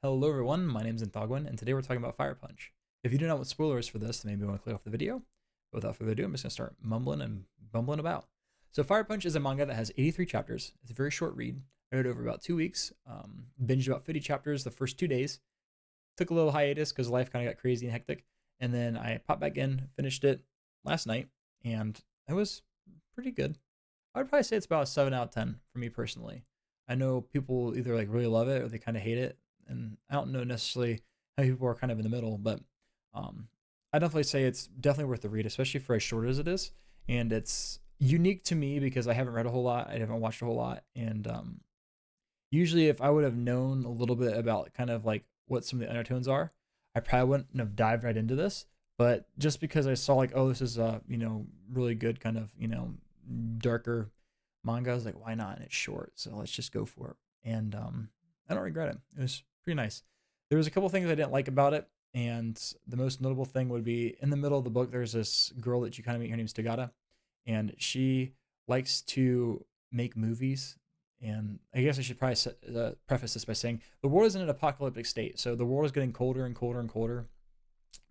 Hello everyone, my name is Nthagwin, and today we're talking about Fire Punch. If you do not want spoilers for this, then maybe you want to click off the video. But without further ado, I'm just going to start mumbling and bumbling about. So Fire Punch is a manga that has 83 chapters. It's a very short read. I read it over about 2 weeks, binged about 50 chapters the first 2 days. Took a little hiatus because life kind of got crazy and hectic. And then I popped back in, finished it last night, and it was pretty good. I would probably say it's about a 7 out of 10 for me personally. I know people either like really love it or they kind of hate it, and I don't know necessarily how people are kind of in the middle, but um, I definitely say it's definitely worth the read, especially for as short as it is. And it's unique to me because I haven't read a whole lot, I haven't watched a whole lot, and usually if I would have known a little bit about kind of like what some of the undertones are, I probably wouldn't have dived right into this. But just because I saw like, oh, this is a really good kind of darker manga, I was like, why not? And it's short, so let's just go for it. And I don't regret it. It was pretty nice. There was a couple things I didn't like about it, and the most notable thing would be in the middle of the book. There's this girl that you kind of meet. Her name's Tagata, and she likes to make movies. And I guess I should probably preface this by saying the world is in an apocalyptic state. So the world is getting colder and colder and colder.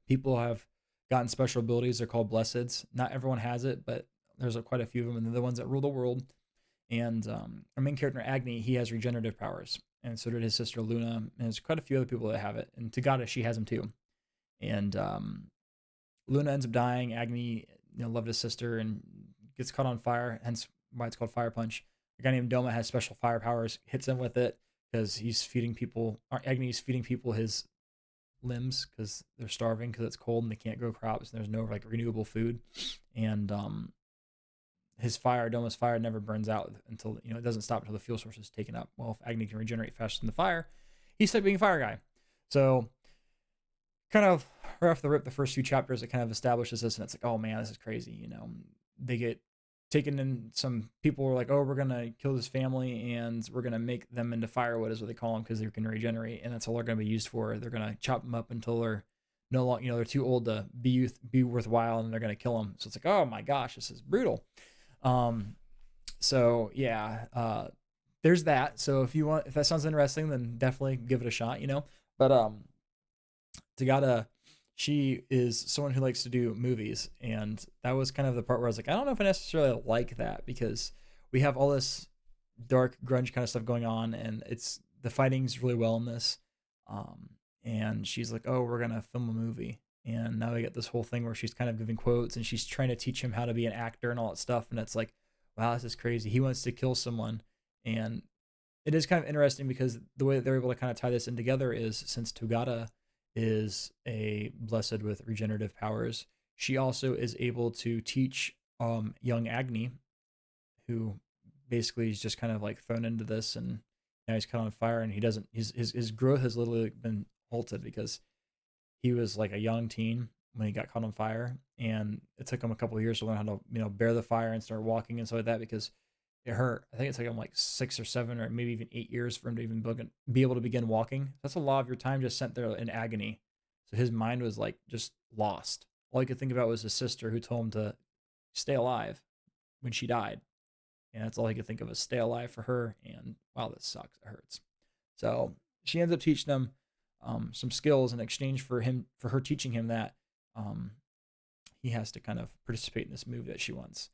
People have gotten special abilities. They're called blesseds. Not everyone has it, but there's quite a few of them, and they're the ones that rule the world. And our main character, Agni, he has regenerative powers. And so did his sister Luna. And there's quite a few other people that have it. And Tagata, she has them too. And Luna ends up dying. Agni, loved his sister and gets caught on fire, hence why it's called Fire Punch. A guy named Doma has special fire powers, hits him with it because he's feeding people, or Agni's feeding people his limbs because they're starving because it's cold and they can't grow crops and there's no like renewable food. And his fire, Doma's fire, never burns out until it doesn't stop until the fuel source is taken up. Well, if Agni can regenerate faster than the fire, he's stuck being a fire guy. So kind of right off the rip, the first few chapters, it kind of establishes this, and it's like, oh man, this is crazy. They get taken in. Some people are like, oh, we're gonna kill this family and we're gonna make them into firewood, is what they call them, because they can regenerate, and that's all they're gonna be used for. They're gonna chop them up until they're no longer, they're too old to be worthwhile, and they're gonna kill them. So it's like, oh my gosh, this is brutal. Um, so yeah, there's that. So if that sounds interesting, then definitely give it a shot. But Tagata, she is someone who likes to do movies, and that was kind of the part where I was like, I don't know if I necessarily like that because we have all this dark grunge kind of stuff going on, and the fighting's really well in this. And she's like, oh, we're gonna film a movie, and now we get this whole thing where she's kind of giving quotes and she's trying to teach him how to be an actor and all that stuff, and it's like, wow, this is crazy. He wants to kill someone, and it is kind of interesting because the way that they're able to kind of tie this in together is since Togata is a blessed with regenerative powers, she also is able to teach young Agni, who basically is just kind of like thrown into this, and now he's caught on fire, and he doesn't his growth has literally been halted because he was like a young teen when he got caught on fire, and it took him a couple of years to learn how to bear the fire and start walking and stuff like that because it hurt. I think it's like 6 or 7 or maybe even 8 years for him to even be able to begin walking. That's a lot of your time just spent there in agony. So his mind was like just lost. All he could think about was his sister who told him to stay alive when she died. And that's all he could think of, is stay alive for her. And wow, this sucks. It hurts. So she ends up teaching him some skills in exchange for her teaching him that um, he has to kind of participate in this movie that she wants.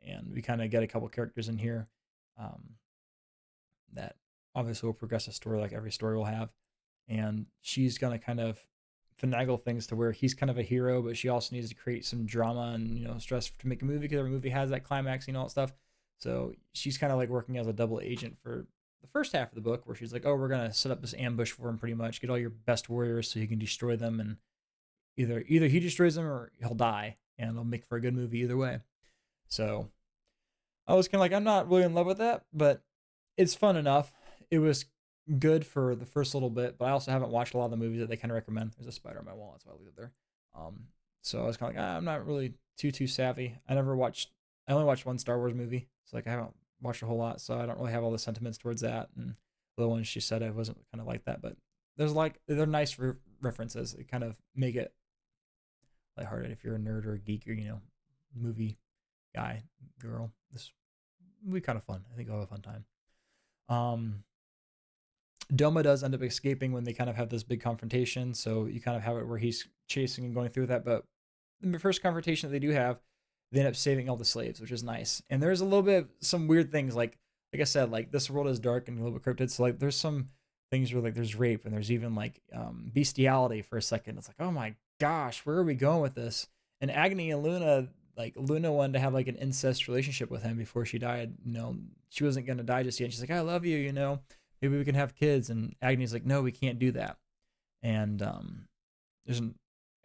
And we kind of get a couple characters in here um, that obviously will progress the story like every story will have. And she's gonna kind of finagle things to where he's kind of a hero, but she also needs to create some drama and stress to make a movie because every movie has that climax, all that stuff. So she's kind of like working as a double agent for the first half of the book, where she's like, "Oh, we're gonna set up this ambush for him, pretty much. Get all your best warriors so he can destroy them, and either he destroys them or he'll die, and it'll make for a good movie either way." So I was kind of like, I'm not really in love with that, but it's fun enough. It was good for the first little bit, but I also haven't watched a lot of the movies that they kind of recommend. There's a spider on my wall, that's why I leave it there. Um, so I was kind of like, I'm not really too savvy. I only watched one Star Wars movie, so like I haven't watched a whole lot, so I don't really have all the sentiments towards that. And the ones she said, I wasn't kind of like that, but they're nice references. They kind of make it lighthearted if you're a nerd or a geek or movie guy, girl. This will be kind of fun. I think I'll have a fun time. Um, Doma does end up escaping when they kind of have this big confrontation. So you kind of have it where he's chasing and going through that. But in the first confrontation that they do have, they end up saving all the slaves, which is nice. And there's a little bit of some weird things, like I said, like this world is dark and a little bit cryptid. So like there's some things where like there's rape and there's even like bestiality for a second. It's like, oh my gosh, where are we going with this? And Agni and Luna, like Luna wanted to have like an incest relationship with him before she died. She wasn't gonna die just yet. And she's like, I love you, maybe we can have kids. And Agni's like, no, we can't do that. And there's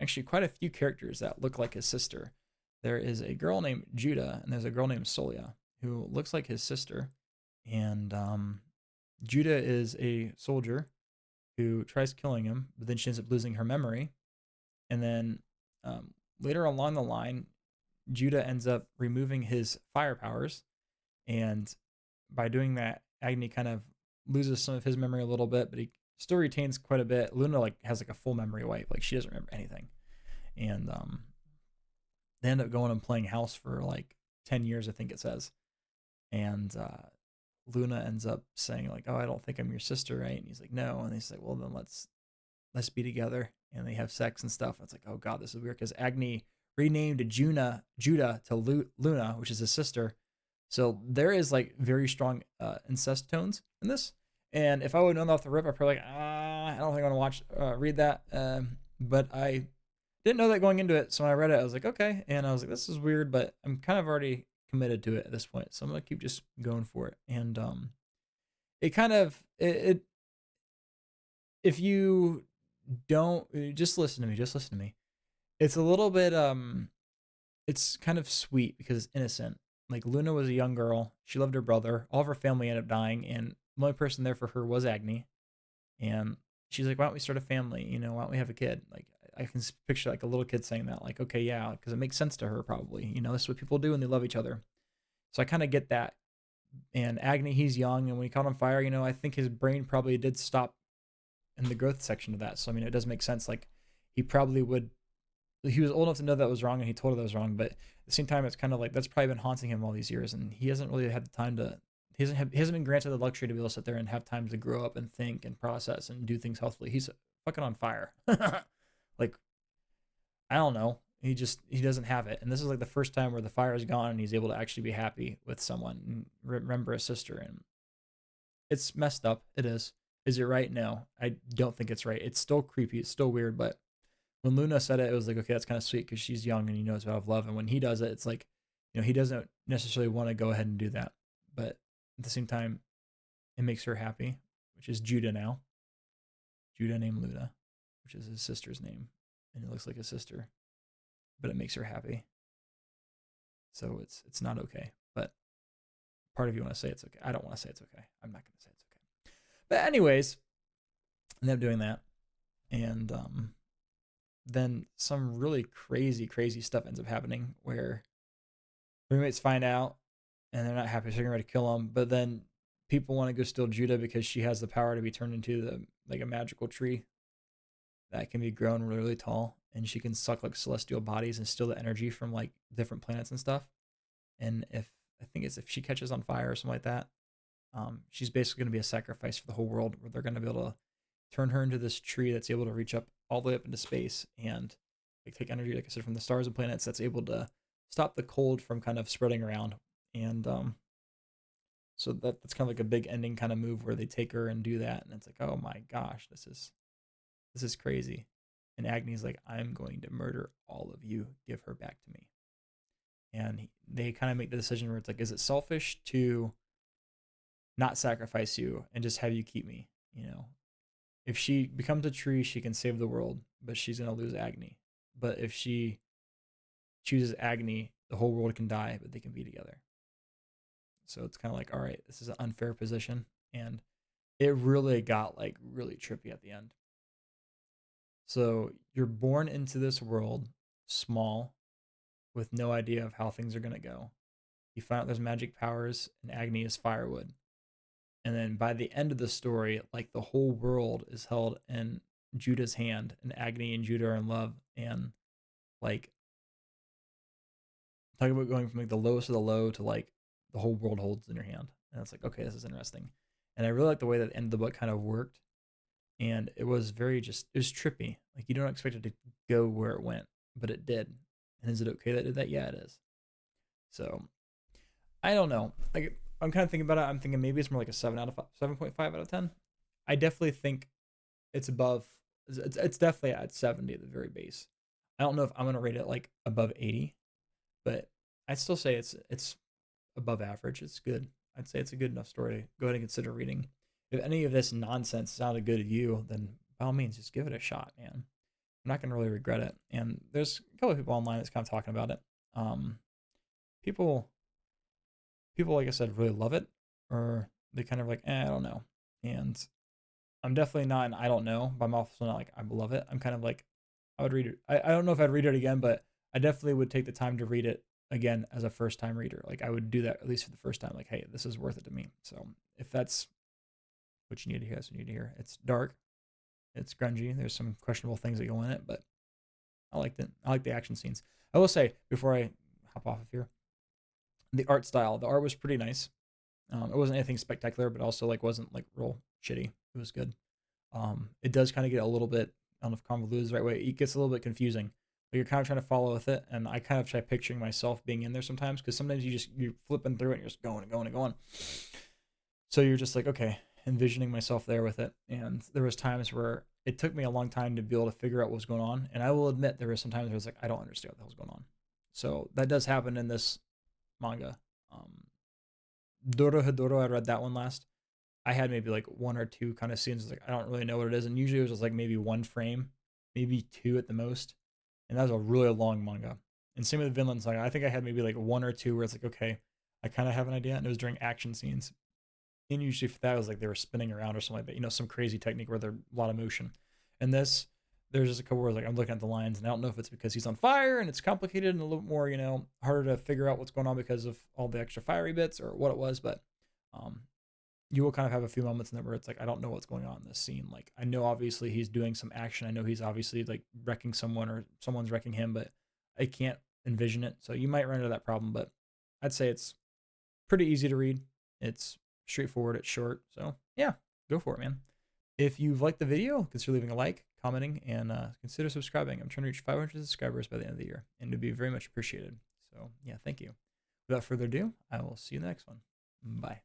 actually quite a few characters that look like his sister. There is a girl named Judah, and there's a girl named Solia who looks like his sister. And Judah is a soldier who tries killing him, but then she ends up losing her memory. And then later along the line, Judah ends up removing his fire powers. And by doing that, Agni kind of loses some of his memory a little bit, but he still retains quite a bit. Luna has a full memory wipe. Like she doesn't remember anything. And they end up going and playing house for like 10 years, I think it says. And Luna ends up saying like, oh, I don't think I'm your sister, right? And he's like, no. And he's like, well, then let's be together. And they have sex and stuff. And it's like, oh god, this is weird, because Agni renamed Judah to Luna, which is his sister. So there is like very strong incest tones in this. And if I would have known off the rip, I'd probably like, I don't think I want to read that. But I didn't know that going into it. So when I read it, I was like, okay. And I was like, this is weird, but I'm kind of already committed to it at this point. So I'm going to keep just going for it. And it kind of, if you don't, just listen to me. It's a little bit, it's kind of sweet because it's innocent. Like Luna was a young girl. She loved her brother. All of her family ended up dying. And the only person there for her was Agni. And she's like, why don't we start a family? Why don't we have a kid? Like, I can picture like a little kid saying that, like, okay, yeah, because it makes sense to her probably. This is what people do when they love each other. So I kind of get that. And Agni, he's young, and when he caught on fire, I think his brain probably did stop in the growth section of that. So I mean, it does make sense. Like, he probably would. He was old enough to know that was wrong, and he told her that was wrong. But at the same time, it's kind of like that's probably been haunting him all these years, and he hasn't really had the time to. He hasn't been granted the luxury to be able to sit there and have time to grow up and think and process and do things healthily. He's fucking on fire. Like, I don't know. He doesn't have it. And this is like the first time where the fire is gone and he's able to actually be happy with someone and remember a sister. And it's messed up. It is. Is it right? No, I don't think it's right. It's still creepy. It's still weird. But when Luna said it, it was like, okay, that's kind of sweet because she's young and he knows about love. And when he does it, it's like, he doesn't necessarily want to go ahead and do that. But at the same time, it makes her happy, which is Judah now. Judah named Luna, which is his sister's name. And it looks like a sister, but it makes her happy. So it's not okay. But part of you want to say it's okay. I don't want to say it's okay. I'm not going to say it's okay. But anyways, I end up doing that. And then some really crazy stuff ends up happening where roommates find out and they're not happy, so they're ready to kill him. But then people want to go steal Judah because she has the power to be turned into a magical tree that can be grown really, really tall, and she can suck like celestial bodies and steal the energy from like different planets and stuff. And if she catches on fire or something like that, she's basically going to be a sacrifice for the whole world, where they're going to be able to turn her into this tree that's able to reach up all the way up into space and like take energy, like I said, from the stars and planets, that's able to stop the cold from kind of spreading around. And so that's kind of like a big ending kind of move where they take her and do that, and it's like, oh my gosh, this is crazy. And Agni's like, I'm going to murder all of you. Give her back to me. And they kind of make the decision where it's like, is it selfish to not sacrifice you and just have you keep me? If she becomes a tree, she can save the world, but she's going to lose Agni. But if she chooses Agni, the whole world can die, but they can be together. So it's kind of like, all right, this is an unfair position. And it really got like really trippy at the end. So you're born into this world small with no idea of how things are going to go. You find out there's magic powers and Agni is firewood. And then by the end of the story, like the whole world is held in Judah's hand, and Agni and Judah are in love. And like, talking about going from like the lowest of the low to like the whole world holds in your hand. And it's like, okay, this is interesting. And I really like the way that the end of the book kind of worked. And it was very just, it was trippy. Like you don't expect it to go where it went, but it did. And is it okay that it did that? Yeah, it is. So I don't know. Like I'm kind of thinking about it. I'm thinking maybe it's more like a 7.5 out of 10. I definitely think it's above. It's definitely at 70 at the very base. I don't know if I'm gonna rate it like above 80, but I'd still say it's above average. It's good. I'd say it's a good enough story to go ahead and consider reading. If any of this nonsense sounded good to you, then by all means, just give it a shot, man. I'm not gonna really regret it. And there's a couple of people online that's kind of talking about it. Um, people, people, like I said, really love it, or they kind of like, I don't know. And I'm definitely not an I don't know, but I'm also not like I love it. I'm kind of like I would read it. I don't know if I'd read it again, but I definitely would take the time to read it again as a first time reader. Like I would do that at least for the first time. Like, hey, this is worth it to me. So if that's what you need to hear, that's what you need to hear. It's dark, it's grungy. There's some questionable things that go in it, but I liked it. I like the action scenes. I will say before I hop off of here, the art style. The art was pretty nice. It wasn't anything spectacular, but also like wasn't like real shitty. It was good. It does kind of get a little bit, I don't know if convoluted is the right way. It gets a little bit confusing. But you're kind of trying to follow with it, and I kind of try picturing myself being in there sometimes because sometimes you're flipping through it and you're just going and going and going. So you're just like, okay, envisioning myself there with it. And there was times where it took me a long time to be able to figure out what was going on. And I will admit there was some times where I was like, I don't understand what the hell's going on. So that does happen in this manga. Um, Doro Hedoro, I read that one last. I had maybe like one or two kind of scenes like I don't really know what it is, and usually it was just like maybe one frame, maybe two at the most, and that was a really long manga. And same with Vinland Saga. I think I had maybe like one or two where it's like okay, I kind of have an idea, and it was during action scenes. And usually for that it was like they were spinning around or something like that, some crazy technique where there's a lot of motion. And this, there's just a couple where like I'm looking at the lines, and I don't know if it's because he's on fire and it's complicated and a little more harder to figure out what's going on because of all the extra fiery bits or what it was, but um, you will kind of have a few moments in there where it's like I don't know what's going on in this scene. Like I know obviously he's doing some action. I know he's obviously like wrecking someone or someone's wrecking him, but I can't envision it. So you might run into that problem, but I'd say it's pretty easy to read. It's straightforward. It's short. So yeah, go for it, man. If you've liked the video, consider leaving a like, commenting, and consider subscribing. I'm trying to reach 500 subscribers by the end of the year, and it'd be very much appreciated. So yeah, thank you. Without further ado, I will see you in the next one. Bye.